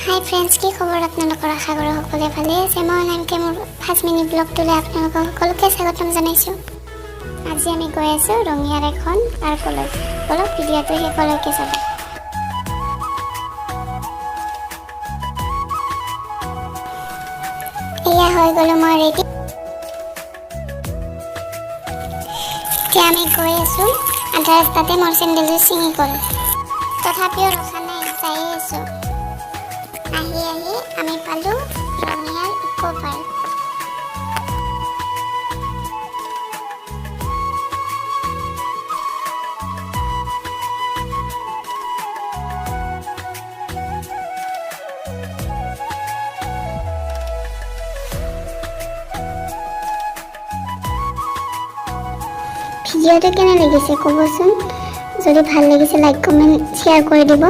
হাই friends, কি খবৰ আপোনালোকৰ? আশা কৰোঁ সকলোৱে ভালে আছে। মই অনামিকাই মোৰ 5 মিনিট ব্লগটোলৈ আপোনালোকক সকলোকে স্বাগতম জনাইছোঁ। আজি আমি গৈ আছোঁ ৰঙিয়াৰ এখন পাৰ্কলৈ। বলক ভিডিঅ'টো শেষলৈকে চাব। এয়া হৈ গ'লো মই ৰেডি। এতিয়া আমি গৈ আছোঁ। আধা ৰাস্তাতে মোৰ চেণ্ডেলযোৰ ছিঙি গ'ল, তথাপিও ৰখা নাই, যায়ে আছোঁ। আহি আমি পালোঁ ৰঙিয়াৰ ইকো পাৰ্ক। ভিডিঅ'টো কেনে লাগিছে ক'বচোন। যদি ভাল লাগিছে লাইক কমেণ্ট শ্বেয়াৰ কৰি দিব।